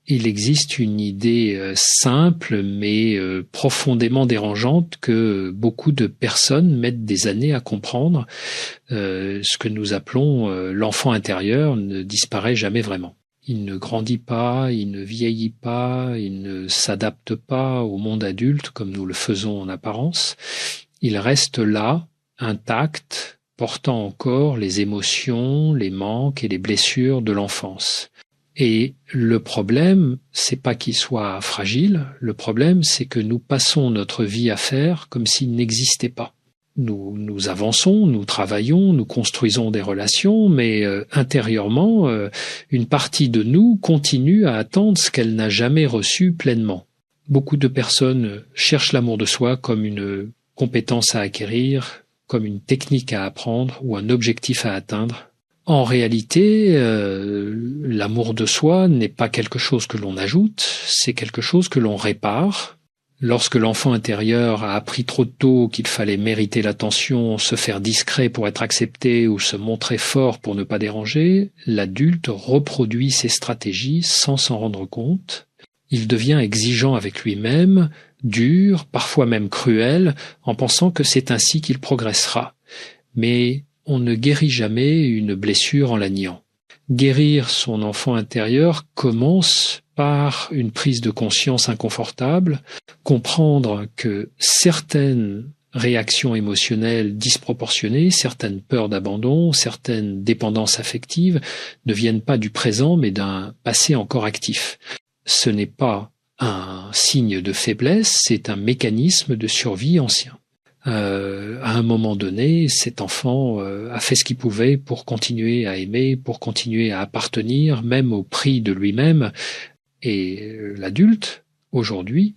il existe une idée simple mais profondément dérangeante que beaucoup de personnes mettent des années à comprendre. Ce que nous appelons l'enfant intérieur ne disparaît jamais vraiment. Il ne grandit pas, il ne vieillit pas, il ne s'adapte pas au monde adulte comme nous le faisons en apparence. Il reste là, intact, portant encore les émotions, les manques et les blessures de l'enfance. Et le problème, c'est pas qu'il soit fragile, le problème, c'est que nous passons notre vie à faire comme s'il n'existait pas. Nous avançons, nous travaillons, nous construisons des relations, mais intérieurement, une partie de nous continue à attendre ce qu'elle n'a jamais reçu pleinement. Beaucoup de personnes cherchent l'amour de soi comme une compétence à acquérir, comme une technique à apprendre ou un objectif à atteindre. En réalité, l'amour de soi n'est pas quelque chose que l'on ajoute, c'est quelque chose que l'on répare. Lorsque l'enfant intérieur a appris trop tôt qu'il fallait mériter l'attention, se faire discret pour être accepté ou se montrer fort pour ne pas déranger, l'adulte reproduit ces stratégies sans s'en rendre compte. Il devient exigeant avec lui-même, dur, parfois même cruel, en pensant que c'est ainsi qu'il progressera. Mais on ne guérit jamais une blessure en la niant. Guérir son enfant intérieur commence par une prise de conscience inconfortable, comprendre que certaines réactions émotionnelles disproportionnées, certaines peurs d'abandon, certaines dépendances affectives ne viennent pas du présent mais d'un passé encore actif. Ce n'est pas un signe de faiblesse, c'est un mécanisme de survie ancien. À un moment donné, cet enfant a fait ce qu'il pouvait pour continuer à aimer, pour continuer à appartenir, même au prix de lui-même. Et l'adulte, aujourd'hui,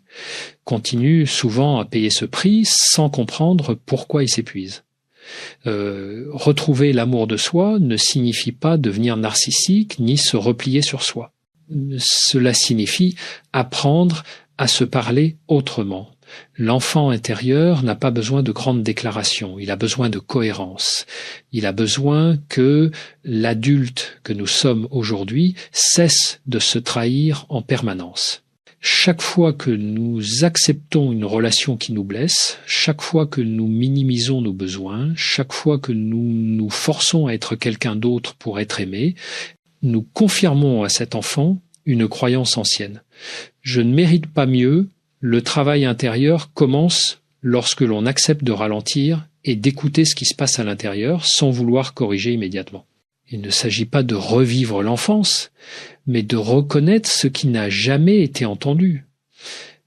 continue souvent à payer ce prix sans comprendre pourquoi il s'épuise. Retrouver l'amour de soi ne signifie pas devenir narcissique ni se replier sur soi. Cela signifie apprendre à se parler autrement. L'enfant intérieur n'a pas besoin de grandes déclarations, il a besoin de cohérence. Il a besoin que l'adulte que nous sommes aujourd'hui cesse de se trahir en permanence. Chaque fois que nous acceptons une relation qui nous blesse, chaque fois que nous minimisons nos besoins, chaque fois que nous nous forçons à être quelqu'un d'autre pour être aimé, nous confirmons à cet enfant une croyance ancienne. Je ne mérite pas mieux. Le travail intérieur commence lorsque l'on accepte de ralentir et d'écouter ce qui se passe à l'intérieur sans vouloir corriger immédiatement. Il ne s'agit pas de revivre l'enfance, mais de reconnaître ce qui n'a jamais été entendu.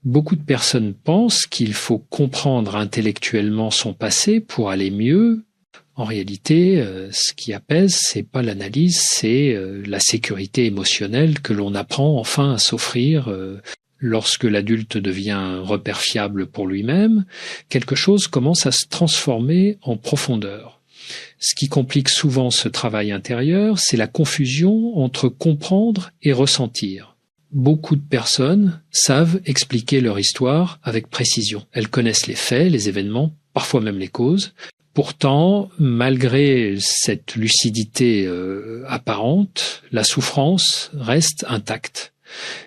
Beaucoup de personnes pensent qu'il faut comprendre intellectuellement son passé pour aller mieux. En réalité, ce qui apaise, c'est pas l'analyse, c'est la sécurité émotionnelle que l'on apprend enfin à s'offrir. Lorsque l'adulte devient un repère fiable pour lui-même, quelque chose commence à se transformer en profondeur. Ce qui complique souvent ce travail intérieur, c'est la confusion entre comprendre et ressentir. Beaucoup de personnes savent expliquer leur histoire avec précision. Elles connaissent les faits, les événements, parfois même les causes. Pourtant, malgré cette lucidité apparente, la souffrance reste intacte.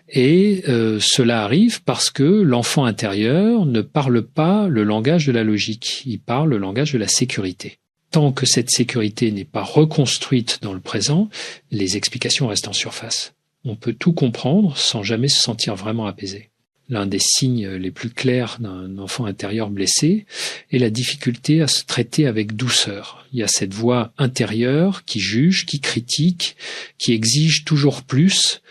Et cela arrive parce que l'enfant intérieur ne parle pas le langage de la logique, il parle le langage de la sécurité. Tant que cette sécurité n'est pas reconstruite dans le présent, les explications restent en surface. On peut tout comprendre sans jamais se sentir vraiment apaisé. L'un des signes les plus clairs d'un enfant intérieur blessé est la difficulté à se traiter avec douceur. Il y a cette voix intérieure qui juge, qui critique, qui exige toujours plus.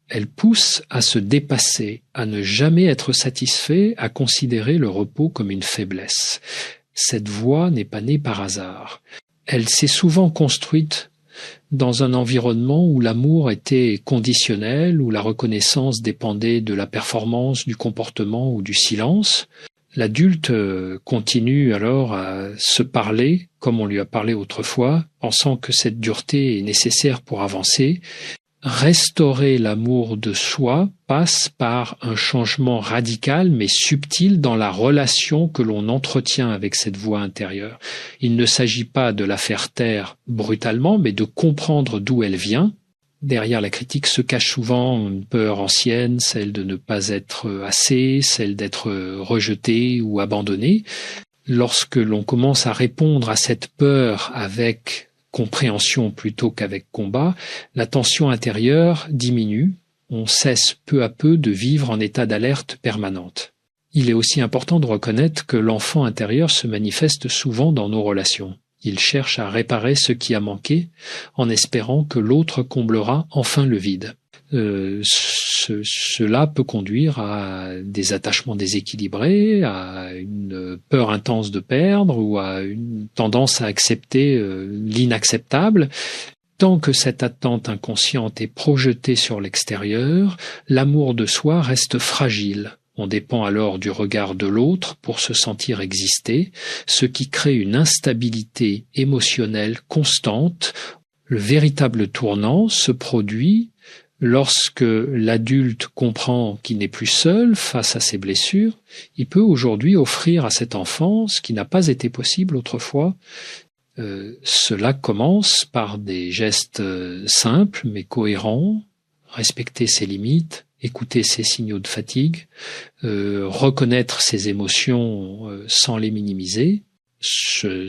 Elle pousse à se dépasser, à ne jamais être satisfait, à considérer le repos comme une faiblesse. Cette voix n'est pas née par hasard. Elle s'est souvent construite dans un environnement où l'amour était conditionnel, où la reconnaissance dépendait de la performance, du comportement ou du silence. L'adulte continue alors à se parler comme on lui a parlé autrefois, pensant que cette dureté est nécessaire pour avancer. Restaurer l'amour de soi passe par un changement radical mais subtil dans la relation que l'on entretient avec cette voix intérieure. Il ne s'agit pas de la faire taire brutalement, mais de comprendre d'où elle vient Derrière la critique se cache souvent une peur ancienne, celle de ne pas être assez, celle d'être rejeté ou abandonné. Lorsque l'on commence à répondre à cette peur avec compréhension plutôt qu'avec combat, la tension intérieure diminue, on cesse peu à peu de vivre en état d'alerte permanente. Il est aussi important de reconnaître que l'enfant intérieur se manifeste souvent dans nos relations. Il cherche à réparer ce qui a manqué en espérant que l'autre comblera enfin le vide. Cela peut conduire à des attachements déséquilibrés, à une peur intense de perdre ou à une tendance à accepter l'inacceptable. Tant que cette attente inconsciente est projetée sur l'extérieur, l'amour de soi reste fragile. On dépend alors du regard de l'autre pour se sentir exister, ce qui crée une instabilité émotionnelle constante. Le véritable tournant se produit lorsque l'adulte comprend qu'il n'est plus seul face à ses blessures. Il peut aujourd'hui offrir à cet enfant ce qui n'a pas été possible autrefois. Cela commence par des gestes simples mais cohérents, respecter ses limites, écouter ses signaux de fatigue, reconnaître ses émotions sans les minimiser. Ce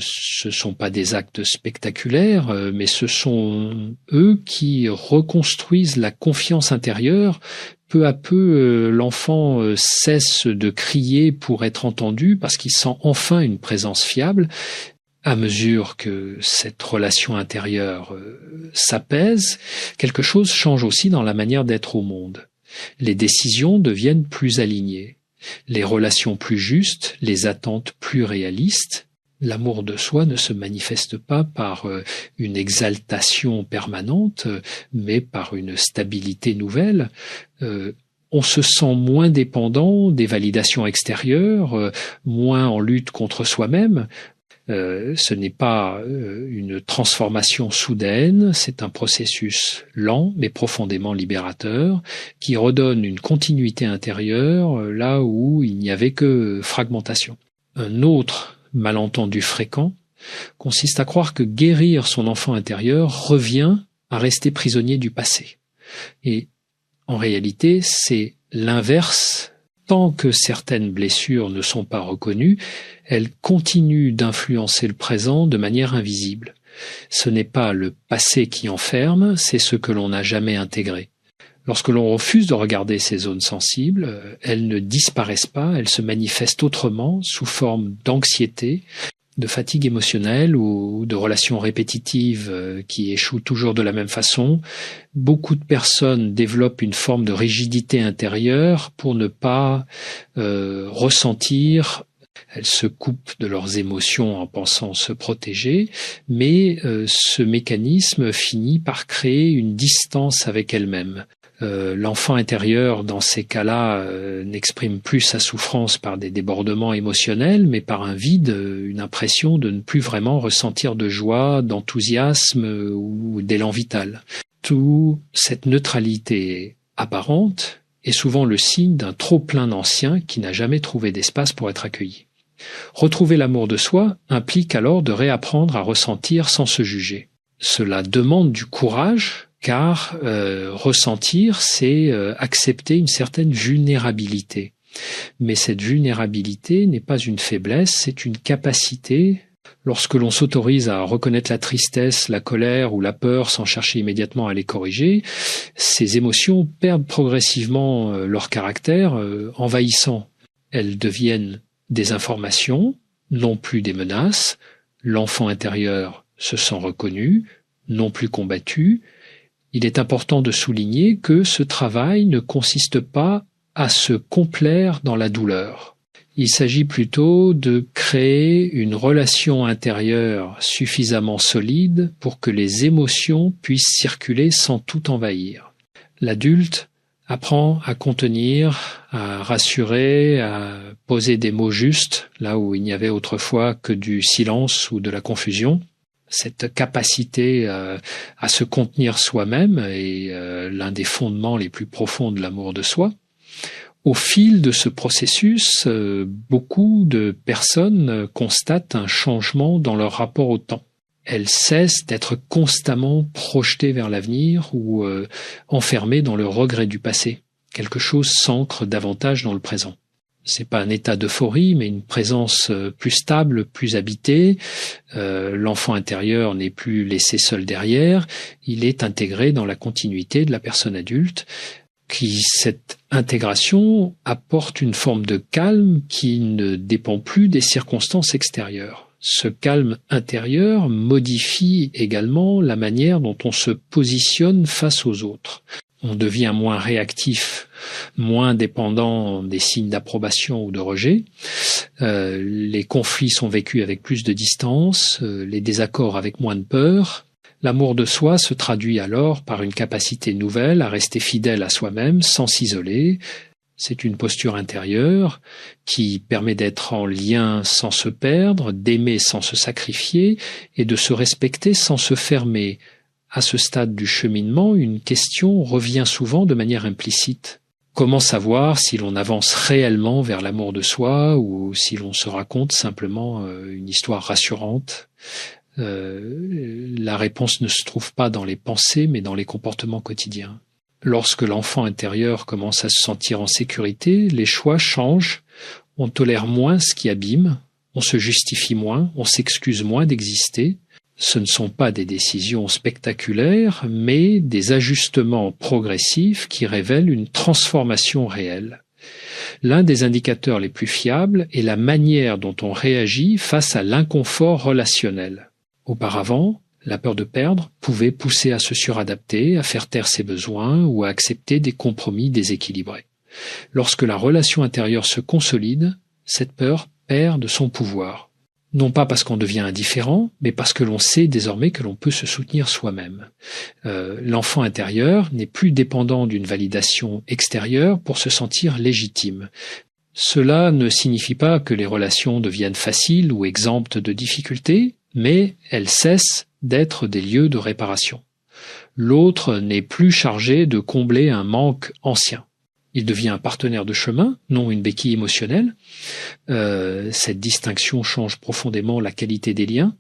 sont pas des actes spectaculaires, mais ce sont eux qui reconstruisent la confiance intérieure. Peu à peu, l'enfant cesse de crier pour être entendu parce qu'il sent enfin une présence fiable. À mesure que cette relation intérieure s'apaise, quelque chose change aussi dans la manière d'être au monde. Les décisions deviennent plus alignées, les relations plus justes, les attentes plus réalistes. L'amour de soi ne se manifeste pas par une exaltation permanente, mais par une stabilité nouvelle. On se sent moins dépendant des validations extérieures, moins en lutte contre soi-même. Ce n'est pas une transformation soudaine, c'est un processus lent mais profondément libérateur qui redonne une continuité intérieure là où il n'y avait que fragmentation. Un autre malentendu fréquent consiste à croire que guérir son enfant intérieur revient à rester prisonnier du passé. Et en réalité, c'est l'inverse. Tant que certaines blessures ne sont pas reconnues, elles continuent d'influencer le présent de manière invisible. Ce n'est pas le passé qui enferme, c'est ce que l'on n'a jamais intégré. Lorsque l'on refuse de regarder ces zones sensibles, elles ne disparaissent pas, elles se manifestent autrement, sous forme d'anxiété, de fatigue émotionnelle ou de relations répétitives qui échouent toujours de la même façon. Beaucoup de personnes développent une forme de rigidité intérieure pour ne pas ressentir. Elles se coupent de leurs émotions en pensant se protéger, mais ce mécanisme finit par créer une distance avec elles-mêmes. L'enfant intérieur, dans ces cas-là, n'exprime plus sa souffrance par des débordements émotionnels, mais par un vide, une impression de ne plus vraiment ressentir de joie, d'enthousiasme ou d'élan vital. Toute cette neutralité apparente est souvent le signe d'un trop-plein d'ancien qui n'a jamais trouvé d'espace pour être accueilli. Retrouver l'amour de soi implique alors de réapprendre à ressentir sans se juger. Cela demande du courage, car ressentir, c'est accepter une certaine vulnérabilité. Mais cette vulnérabilité n'est pas une faiblesse, c'est une capacité. Lorsque l'on s'autorise à reconnaître la tristesse, la colère ou la peur sans chercher immédiatement à les corriger, ces émotions perdent progressivement leur caractère envahissant. Elles deviennent des informations, non plus des menaces. L'enfant intérieur se sent reconnu, non plus combattu. Il est important de souligner que ce travail ne consiste pas à se complaire dans la douleur. Il s'agit plutôt de créer une relation intérieure suffisamment solide pour que les émotions puissent circuler sans tout envahir. L'adulte apprend à contenir, à rassurer, à poser des mots justes là où il n'y avait autrefois que du silence ou de la confusion. Cette capacité à se contenir soi-même est l'un des fondements les plus profonds de l'amour de soi. Au fil de ce processus, beaucoup de personnes constatent un changement dans leur rapport au temps. Elle cesse d'être constamment projetée vers l'avenir ou enfermée dans le regret du passé. Quelque chose s'ancre davantage dans le présent. C'est pas un état d'euphorie, mais une présence plus stable, plus habitée. L'enfant intérieur n'est plus laissé seul derrière. Il est intégré dans la continuité de la personne adulte. Cette intégration apporte une forme de calme qui ne dépend plus des circonstances extérieures. Ce calme intérieur modifie également la manière dont on se positionne face aux autres. On devient moins réactif, moins dépendant des signes d'approbation ou de rejet. Les conflits sont vécus avec plus de distance, les désaccords avec moins de peur. L'amour de soi se traduit alors par une capacité nouvelle à rester fidèle à soi-même sans s'isoler. C'est une posture intérieure qui permet d'être en lien sans se perdre, d'aimer sans se sacrifier et de se respecter sans se fermer. À ce stade du cheminement, une question revient souvent de manière implicite. Comment savoir si l'on avance réellement vers l'amour de soi ou si l'on se raconte simplement une histoire rassurante ? La réponse ne se trouve pas dans les pensées, mais dans les comportements quotidiens. Lorsque l'enfant intérieur commence à se sentir en sécurité, les choix changent, on tolère moins ce qui abîme, on se justifie moins, on s'excuse moins d'exister. Ce ne sont pas des décisions spectaculaires, mais des ajustements progressifs qui révèlent une transformation réelle. L'un des indicateurs les plus fiables est la manière dont on réagit face à l'inconfort relationnel. Auparavant, la peur de perdre pouvait pousser à se suradapter, à faire taire ses besoins ou à accepter des compromis déséquilibrés. Lorsque la relation intérieure se consolide, cette peur perd de son pouvoir. Non pas parce qu'on devient indifférent, mais parce que l'on sait désormais que l'on peut se soutenir soi-même. L'enfant intérieur n'est plus dépendant d'une validation extérieure pour se sentir légitime. Cela ne signifie pas que les relations deviennent faciles ou exemptes de difficultés, mais elles cessent d'être des lieux de réparation. L'autre n'est plus chargé de combler un manque ancien. Il devient un partenaire de chemin, non une béquille émotionnelle. Cette distinction change profondément la qualité des liens.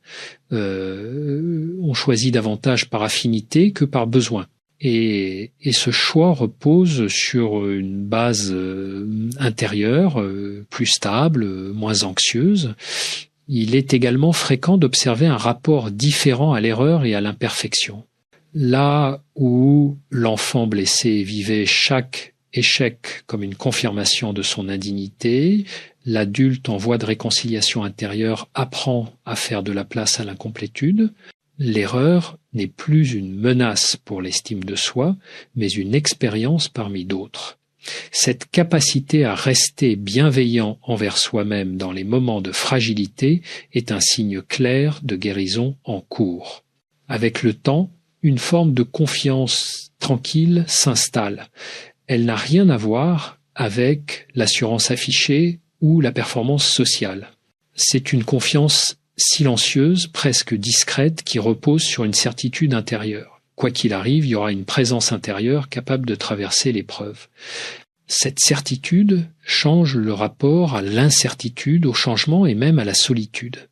On choisit davantage par affinité que par besoin. Et ce choix repose sur une base intérieure, plus stable, moins anxieuse. Il est également fréquent d'observer un rapport différent à l'erreur et à l'imperfection. Là où l'enfant blessé vivait chaque échec comme une confirmation de son indignité, l'adulte en voie de réconciliation intérieure apprend à faire de la place à l'incomplétude. L'erreur n'est plus une menace pour l'estime de soi, mais une expérience parmi d'autres. Cette capacité à rester bienveillant envers soi-même dans les moments de fragilité est un signe clair de guérison en cours. Avec le temps, une forme de confiance tranquille s'installe. Elle n'a rien à voir avec l'assurance affichée ou la performance sociale. C'est une confiance silencieuse, presque discrète, qui repose sur une certitude intérieure. Quoi qu'il arrive, il y aura une présence intérieure capable de traverser l'épreuve. Cette certitude change le rapport à l'incertitude, au changement et même à la solitude.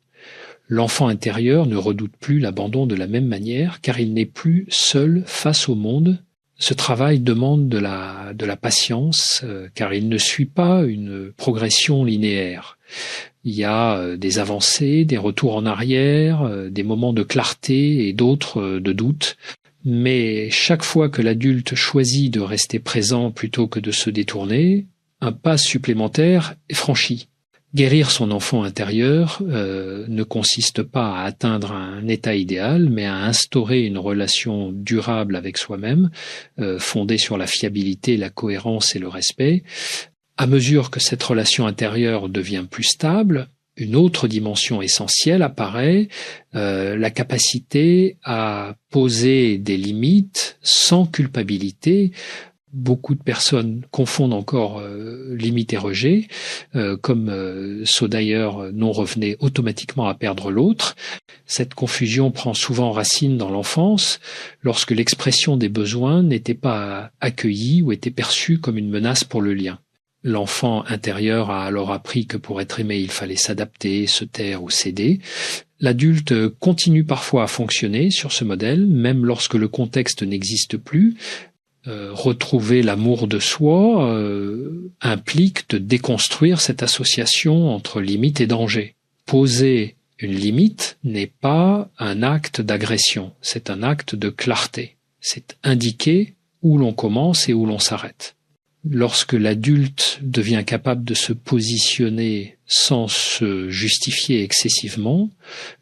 L'enfant intérieur ne redoute plus l'abandon de la même manière, car il n'est plus seul face au monde. Ce travail demande de la patience, car il ne suit pas une progression linéaire. Il y a des avancées, des retours en arrière, des moments de clarté et d'autres de doute. Mais chaque fois que l'adulte choisit de rester présent plutôt que de se détourner, un pas supplémentaire est franchi. Guérir son enfant intérieur ne consiste pas à atteindre un état idéal, mais à instaurer une relation durable avec soi-même, fondée sur la fiabilité, la cohérence et le respect. À mesure que cette relation intérieure devient plus stable, une autre dimension essentielle apparaît, la capacité à poser des limites sans culpabilité. Beaucoup de personnes confondent encore limite et rejet, comme ceux d'ailleurs non revenaient automatiquement à perdre l'autre. Cette confusion prend souvent racine dans l'enfance, lorsque l'expression des besoins n'était pas accueillie ou était perçue comme une menace pour le lien. L'enfant intérieur a alors appris que pour être aimé, il fallait s'adapter, se taire ou céder. L'adulte continue parfois à fonctionner sur ce modèle, même lorsque le contexte n'existe plus. Retrouver l'amour de soi implique de déconstruire cette association entre limite et danger. Poser une limite n'est pas un acte d'agression, c'est un acte de clarté. C'est indiquer où l'on commence et où l'on s'arrête. Lorsque l'adulte devient capable de se positionner sans se justifier excessivement,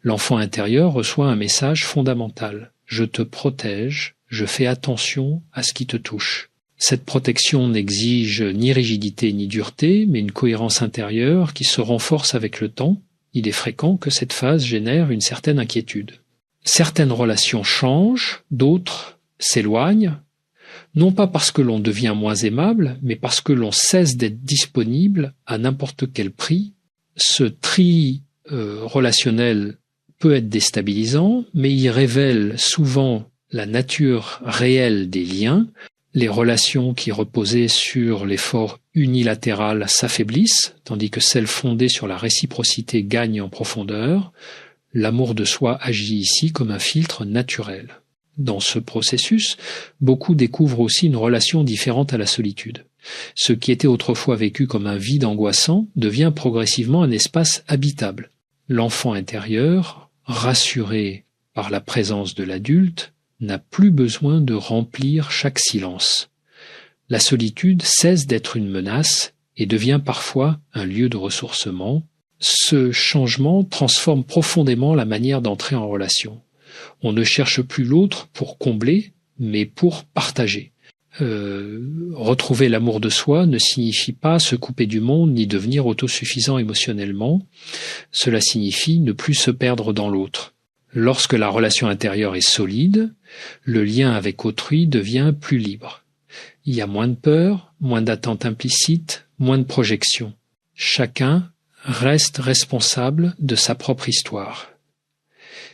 l'enfant intérieur reçoit un message fondamental. Je te protège, je fais attention à ce qui te touche. Cette protection n'exige ni rigidité ni dureté, mais une cohérence intérieure qui se renforce avec le temps. Il est fréquent que cette phase génère une certaine inquiétude. Certaines relations changent, d'autres s'éloignent, non pas parce que l'on devient moins aimable, mais parce que l'on cesse d'être disponible à n'importe quel prix. Ce tri relationnel peut être déstabilisant, mais il révèle souvent la nature réelle des liens. Les relations qui reposaient sur l'effort unilatéral s'affaiblissent, tandis que celles fondées sur la réciprocité gagnent en profondeur. L'amour de soi agit ici comme un filtre naturel. Dans ce processus, beaucoup découvrent aussi une relation différente à la solitude. Ce qui était autrefois vécu comme un vide angoissant devient progressivement un espace habitable. L'enfant intérieur, rassuré par la présence de l'adulte, n'a plus besoin de remplir chaque silence. La solitude cesse d'être une menace et devient parfois un lieu de ressourcement. Ce changement transforme profondément la manière d'entrer en relation. On ne cherche plus l'autre pour combler, mais pour partager. Retrouver l'amour de soi ne signifie pas se couper du monde ni devenir autosuffisant émotionnellement. Cela signifie ne plus se perdre dans l'autre. Lorsque la relation intérieure est solide, le lien avec autrui devient plus libre. Il y a moins de peur, moins d'attentes implicites, moins de projections. Chacun reste responsable de sa propre histoire.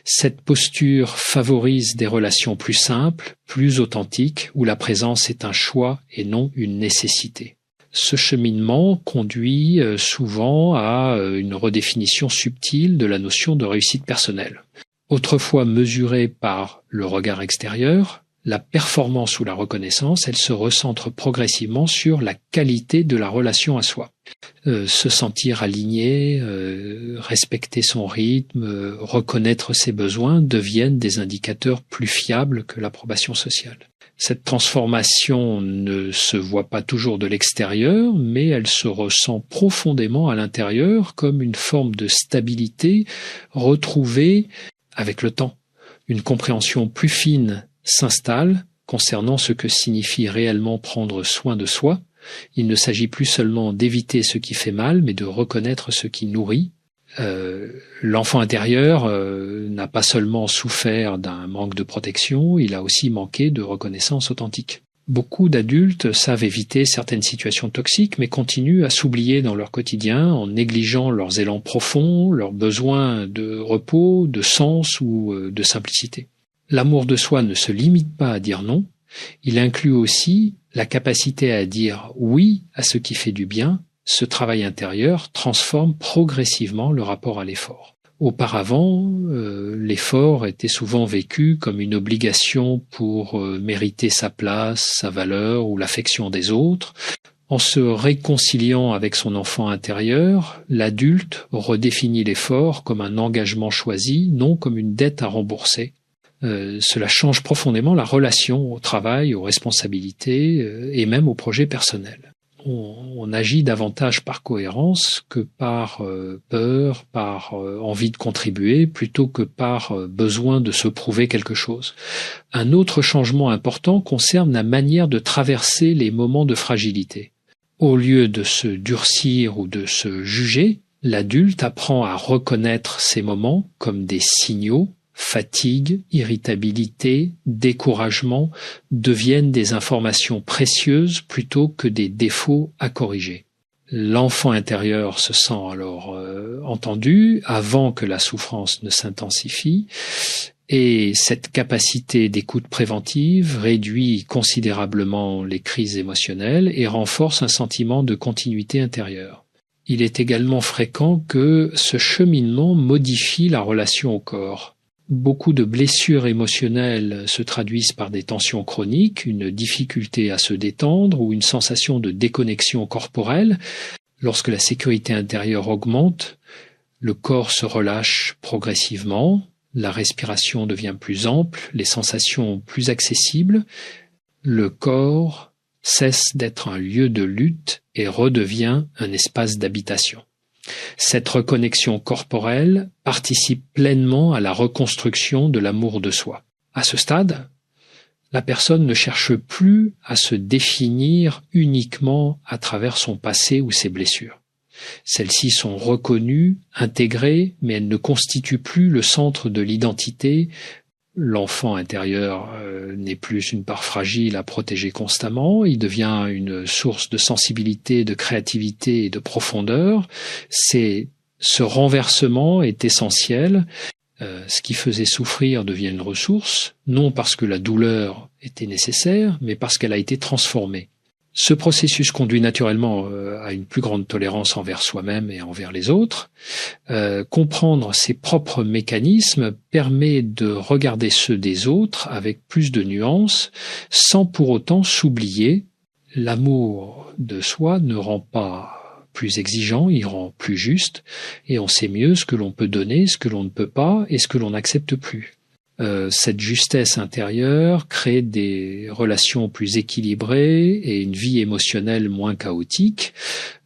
Cette posture favorise des relations plus simples, plus authentiques, où la présence est un choix et non une nécessité. Ce cheminement conduit souvent à une redéfinition subtile de la notion de réussite personnelle. Autrefois mesurée par le regard extérieur, la performance ou la reconnaissance, elle se recentre progressivement sur la qualité de la relation à soi. Se sentir aligné, respecter son rythme, reconnaître ses besoins deviennent des indicateurs plus fiables que l'approbation sociale. Cette transformation ne se voit pas toujours de l'extérieur, mais elle se ressent profondément à l'intérieur comme une forme de stabilité retrouvée avec le temps. Une compréhension plus fine s'installe concernant ce que signifie réellement prendre soin de soi. Il ne s'agit plus seulement d'éviter ce qui fait mal, mais de reconnaître ce qui nourrit. L'enfant intérieur n'a pas seulement souffert d'un manque de protection, il a aussi manqué de reconnaissance authentique. Beaucoup d'adultes savent éviter certaines situations toxiques, mais continuent à s'oublier dans leur quotidien en négligeant leurs élans profonds, leurs besoins de repos, de sens ou de simplicité. L'amour de soi ne se limite pas à dire non, il inclut aussi la capacité à dire oui à ce qui fait du bien. Ce travail intérieur transforme progressivement le rapport à l'effort. Auparavant, l'effort était souvent vécu comme une obligation pour mériter sa place, sa valeur ou l'affection des autres. En se réconciliant avec son enfant intérieur, l'adulte redéfinit l'effort comme un engagement choisi, non comme une dette à rembourser. Cela change profondément la relation au travail, aux responsabilités et même aux projets personnels. On agit davantage par cohérence que par peur, par envie de contribuer, plutôt que par besoin de se prouver quelque chose. Un autre changement important concerne la manière de traverser les moments de fragilité. Au lieu de se durcir ou de se juger, l'adulte apprend à reconnaître ces moments comme des signaux. Fatigue, irritabilité, découragement deviennent des informations précieuses plutôt que des défauts à corriger. L'enfant intérieur se sent alors entendu avant que la souffrance ne s'intensifie. Et cette capacité d'écoute préventive réduit considérablement les crises émotionnelles et renforce un sentiment de continuité intérieure. Il est également fréquent que ce cheminement modifie la relation au corps. Beaucoup de blessures émotionnelles se traduisent par des tensions chroniques, une difficulté à se détendre ou une sensation de déconnexion corporelle. Lorsque la sécurité intérieure augmente, le corps se relâche progressivement, la respiration devient plus ample, les sensations plus accessibles, le corps cesse d'être un lieu de lutte et redevient un espace d'habitation. Cette reconnexion corporelle participe pleinement à la reconstruction de l'amour de soi. À ce stade, la personne ne cherche plus à se définir uniquement à travers son passé ou ses blessures. Celles-ci sont reconnues, intégrées, mais elles ne constituent plus le centre de l'identité. L'enfant intérieur n'est plus une part fragile à protéger constamment, il devient une source de sensibilité, de créativité et de profondeur. Ce renversement est essentiel. Ce qui faisait souffrir devient une ressource, non parce que la douleur était nécessaire, mais parce qu'elle a été transformée. Ce processus conduit naturellement à une plus grande tolérance envers soi-même et envers les autres. Comprendre ses propres mécanismes permet de regarder ceux des autres avec plus de nuances, sans pour autant s'oublier. L'amour de soi ne rend pas plus exigeant, il rend plus juste, et on sait mieux ce que l'on peut donner, ce que l'on ne peut pas, et ce que l'on n'accepte plus. Cette justesse intérieure crée des relations plus équilibrées et une vie émotionnelle moins chaotique.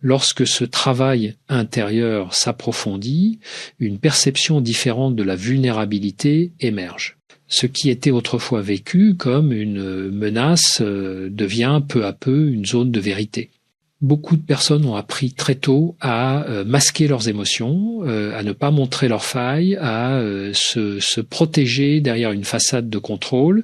Lorsque ce travail intérieur s'approfondit, une perception différente de la vulnérabilité émerge. Ce qui était autrefois vécu comme une menace devient peu à peu une zone de vérité. Beaucoup de personnes ont appris très tôt à masquer leurs émotions, à ne pas montrer leurs failles, à se protéger derrière une façade de contrôle.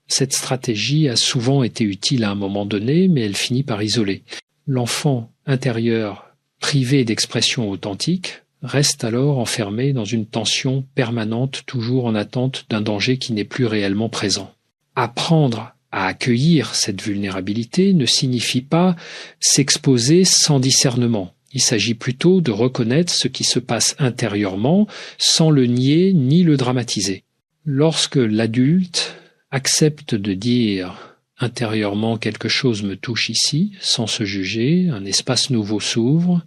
Cette stratégie a souvent été utile à un moment donné, mais elle finit par isoler. L'enfant intérieur, privé d'expression authentique, reste alors enfermé dans une tension permanente, toujours en attente d'un danger qui n'est plus réellement présent. Apprendre à accueillir cette vulnérabilité ne signifie pas s'exposer sans discernement. Il s'agit plutôt de reconnaître ce qui se passe intérieurement sans le nier ni le dramatiser. Lorsque l'adulte accepte de dire intérieurement quelque chose me touche ici, sans se juger, un espace nouveau s'ouvre,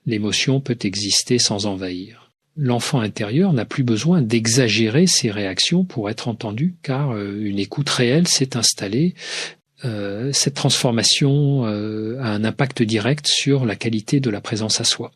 l'émotion peut exister sans envahir. L'enfant intérieur n'a plus besoin d'exagérer ses réactions pour être entendu, car une écoute réelle s'est installée. Cette transformation a un impact direct sur la qualité de la présence à soi.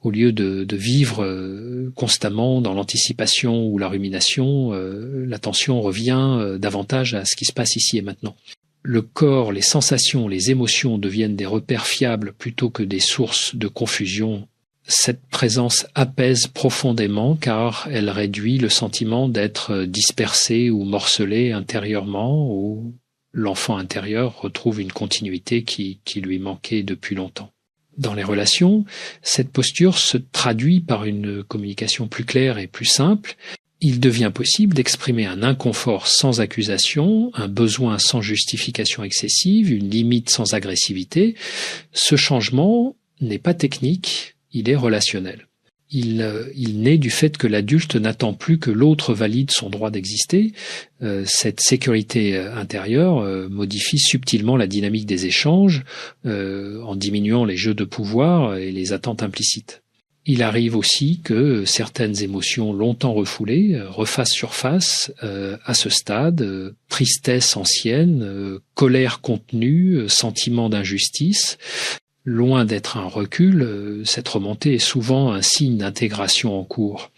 Au lieu de vivre constamment dans l'anticipation ou la rumination, l'attention revient davantage à ce qui se passe ici et maintenant. Le corps, les sensations, les émotions deviennent des repères fiables plutôt que des sources de confusion. Cette présence apaise profondément car elle réduit le sentiment d'être dispersé ou morcelé intérieurement, où l'enfant intérieur retrouve une continuité qui lui manquait depuis longtemps. Dans les relations, cette posture se traduit par une communication plus claire et plus simple. Il devient possible d'exprimer un inconfort sans accusation, un besoin sans justification excessive, une limite sans agressivité. Ce changement n'est pas technique, il est relationnel. Il naît du fait que l'adulte n'attend plus que l'autre valide son droit d'exister. Cette sécurité intérieure modifie subtilement la dynamique des échanges en diminuant les jeux de pouvoir et les attentes implicites. Il arrive aussi que certaines émotions longtemps refoulées refassent surface à ce stade, tristesse ancienne, colère contenue, sentiment d'injustice. Loin d'être un recul, cette remontée est souvent un signe d'intégration en cours.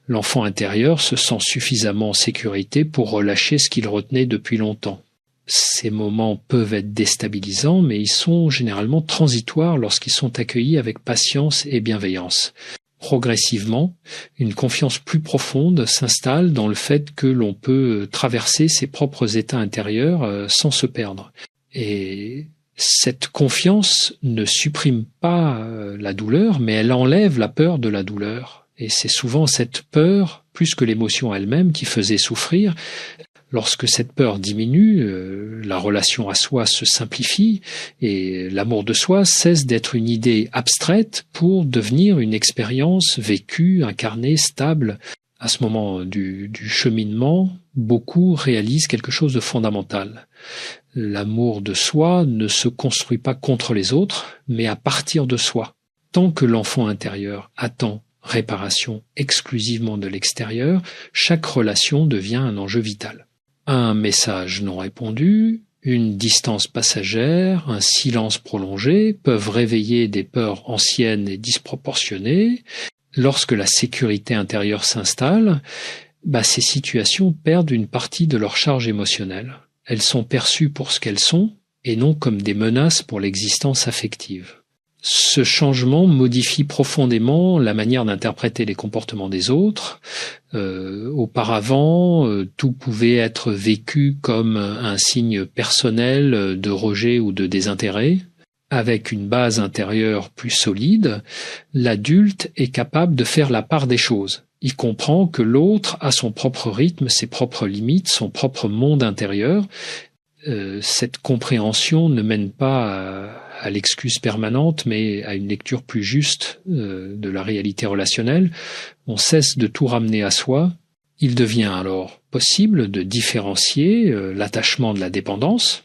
L'enfant intérieur se sent suffisamment en sécurité pour relâcher ce qu'il retenait depuis longtemps. Ces moments peuvent être déstabilisants, mais ils sont généralement transitoires lorsqu'ils sont accueillis avec patience et bienveillance. Progressivement, une confiance plus profonde s'installe dans le fait que l'on peut traverser ses propres états intérieurs sans se perdre. Et cette confiance ne supprime pas la douleur, mais elle enlève la peur de la douleur. Et c'est souvent cette peur plus que l'émotion elle-même qui faisait souffrir. Lorsque cette peur diminue, la relation à soi se simplifie et l'amour de soi cesse d'être une idée abstraite pour devenir une expérience vécue, incarnée, stable. À ce moment du cheminement, beaucoup réalisent quelque chose de fondamental. L'amour de soi ne se construit pas contre les autres, mais à partir de soi. Tant que l'enfant intérieur attend réparation exclusivement de l'extérieur, chaque relation devient un enjeu vital. Un message non répondu, une distance passagère, un silence prolongé peuvent réveiller des peurs anciennes et disproportionnées. Lorsque la sécurité intérieure s'installe, ces situations perdent une partie de leur charge émotionnelle. Elles sont perçues pour ce qu'elles sont et non comme des menaces pour l'existence affective. Ce changement modifie profondément la manière d'interpréter les comportements des autres. Auparavant, tout pouvait être vécu comme un signe personnel de rejet ou de désintérêt. Avec une base intérieure plus solide, l'adulte est capable de faire la part des choses. Il comprend que l'autre a son propre rythme, ses propres limites, son propre monde intérieur. Cette compréhension ne mène pas à l'excuse permanente, mais à une lecture plus juste de la réalité relationnelle. On cesse de tout ramener à soi. Il devient alors possible de différencier l'attachement de la dépendance.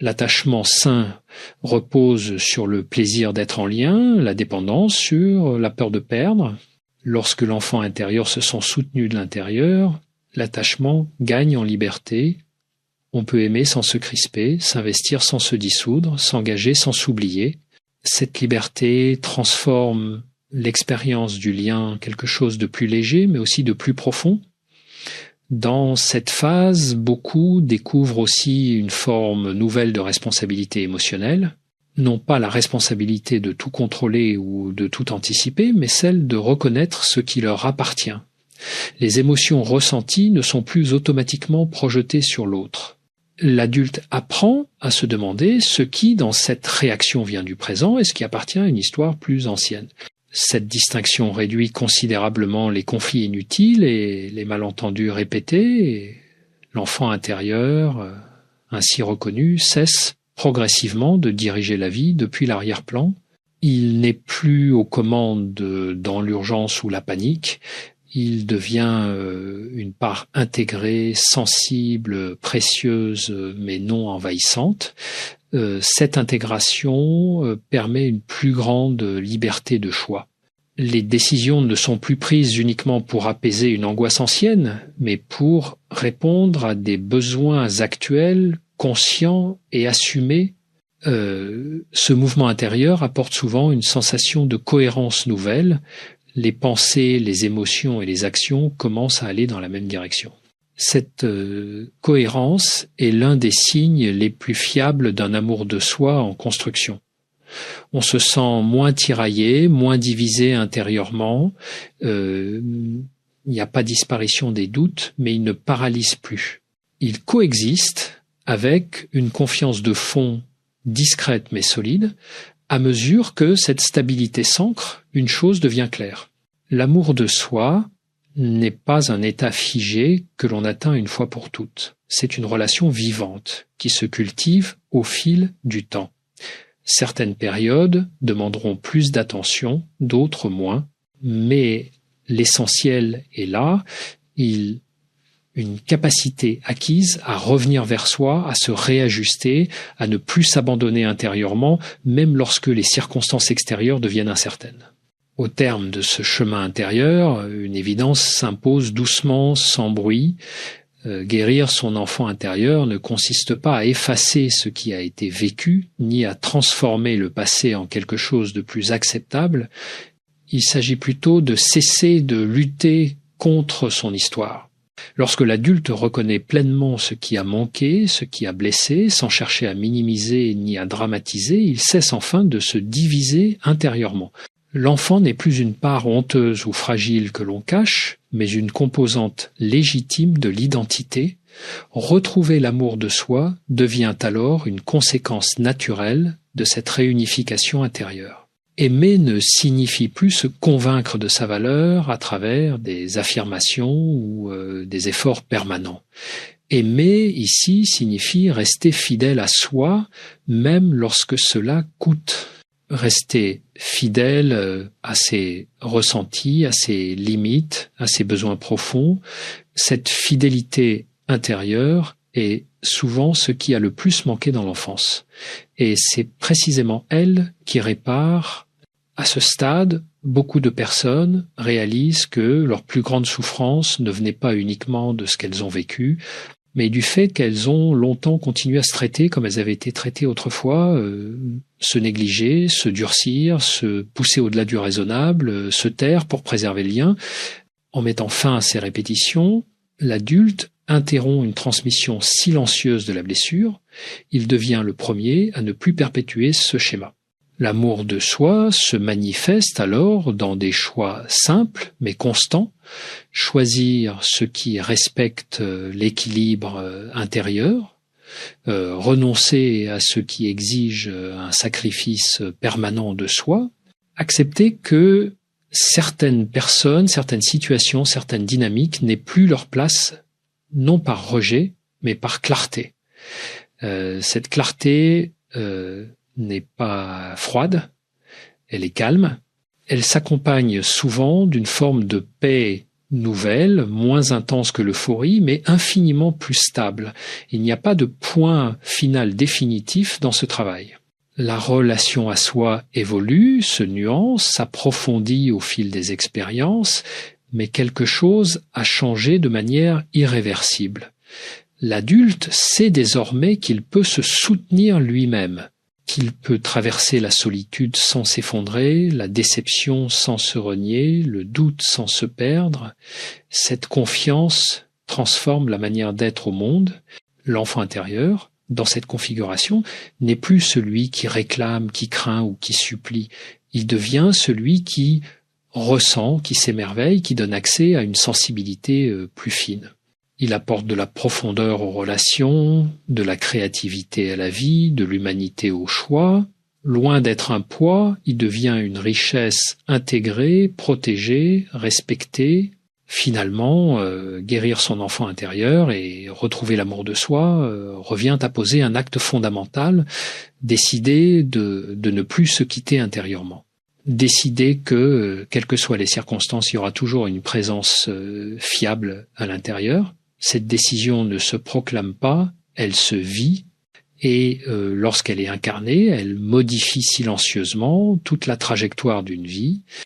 L'attachement sain repose sur le plaisir d'être en lien, la dépendance sur la peur de perdre. Lorsque l'enfant intérieur se sent soutenu de l'intérieur, l'attachement gagne en liberté. On peut aimer sans se crisper, s'investir sans se dissoudre, s'engager sans s'oublier. Cette liberté transforme l'expérience du lien en quelque chose de plus léger, mais aussi de plus profond. Dans cette phase, beaucoup découvrent aussi une forme nouvelle de responsabilité émotionnelle, non pas la responsabilité de tout contrôler ou de tout anticiper, mais celle de reconnaître ce qui leur appartient. Les émotions ressenties ne sont plus automatiquement projetées sur l'autre. L'adulte apprend à se demander ce qui, dans cette réaction, vient du présent et ce qui appartient à une histoire plus ancienne. Cette distinction réduit considérablement les conflits inutiles et les malentendus répétés. Et l'enfant intérieur, ainsi reconnu, cesse progressivement de diriger la vie depuis l'arrière-plan. Il n'est plus aux commandes dans l'urgence ou la panique. Il devient une part intégrée, sensible, précieuse, mais non envahissante. Cette intégration permet une plus grande liberté de choix. Les décisions ne sont plus prises uniquement pour apaiser une angoisse ancienne, mais pour répondre à des besoins actuels, conscients et assumés. Ce mouvement intérieur apporte souvent une sensation de cohérence nouvelle. Les pensées, les émotions et les actions commencent à aller dans la même direction. Cette cohérence est l'un des signes les plus fiables d'un amour de soi en construction. On se sent moins tiraillé, moins divisé intérieurement. Il n'y a pas disparition des doutes, mais ils ne paralysent plus. Ils coexistent avec une confiance de fond discrète mais solide. À mesure que cette stabilité s'ancre, une chose devient claire. L'amour de soi n'est pas un état figé que l'on atteint une fois pour toutes. C'est une relation vivante qui se cultive au fil du temps. Certaines périodes demanderont plus d'attention, d'autres moins, mais l'essentiel est là. Une capacité acquise à revenir vers soi, à se réajuster, à ne plus s'abandonner intérieurement, même lorsque les circonstances extérieures deviennent incertaines. Au terme de ce chemin intérieur, une évidence s'impose doucement, sans bruit. Guérir son enfant intérieur ne consiste pas à effacer ce qui a été vécu, ni à transformer le passé en quelque chose de plus acceptable. Il s'agit plutôt de cesser de lutter contre son histoire. Lorsque l'adulte reconnaît pleinement ce qui a manqué, ce qui a blessé, sans chercher à minimiser ni à dramatiser, il cesse enfin de se diviser intérieurement. L'enfant n'est plus une part honteuse ou fragile que l'on cache, mais une composante légitime de l'identité. Retrouver l'amour de soi devient alors une conséquence naturelle de cette réunification intérieure. Aimer ne signifie plus se convaincre de sa valeur à travers des affirmations ou des efforts permanents. Aimer ici signifie rester fidèle à soi, même lorsque cela coûte. Rester fidèle à ses ressentis, à ses limites, à ses besoins profonds. Cette fidélité intérieure est souvent ce qui a le plus manqué dans l'enfance. Et c'est précisément elle qui répare. À ce stade, beaucoup de personnes réalisent que leur plus grande souffrance ne venait pas uniquement de ce qu'elles ont vécu, mais du fait qu'elles ont longtemps continué à se traiter comme elles avaient été traitées autrefois, se négliger, se durcir, se pousser au-delà du raisonnable, se taire pour préserver le lien. En mettant fin à ces répétitions, l'adulte interrompt une transmission silencieuse de la blessure. Il devient le premier à ne plus perpétuer ce schéma. L'amour de soi se manifeste alors dans des choix simples mais constants. Choisir ce qui respecte l'équilibre intérieur, renoncer à ce qui exige un sacrifice permanent de soi, accepter que certaines personnes, certaines situations, certaines dynamiques n'aient plus leur place, non par rejet, mais par clarté. Cette clarté n'est pas froide, elle est calme, elle s'accompagne souvent d'une forme de paix nouvelle, moins intense que l'euphorie, mais infiniment plus stable. Il n'y a pas de point final définitif dans ce travail. La relation à soi évolue, se nuance, s'approfondit au fil des expériences, mais quelque chose a changé de manière irréversible. L'adulte sait désormais qu'il peut se soutenir lui-même, qu'il peut traverser la solitude sans s'effondrer, la déception sans se renier, le doute sans se perdre. Cette confiance transforme la manière d'être au monde. L'enfant intérieur, dans cette configuration, n'est plus celui qui réclame, qui craint ou qui supplie. Il devient celui qui ressent, qui s'émerveille, qui donne accès à une sensibilité plus fine. Il apporte de la profondeur aux relations, de la créativité à la vie, de l'humanité au choix. Loin d'être un poids, il devient une richesse intégrée, protégée, respectée. Finalement, guérir son enfant intérieur et retrouver l'amour de soi revient à poser un acte fondamental, décider de ne plus se quitter intérieurement. Décider que, quelles que soient les circonstances, il y aura toujours une présence fiable à l'intérieur. Cette décision ne se proclame pas, elle se vit, et lorsqu'elle est incarnée, elle modifie silencieusement toute la trajectoire d'une vie.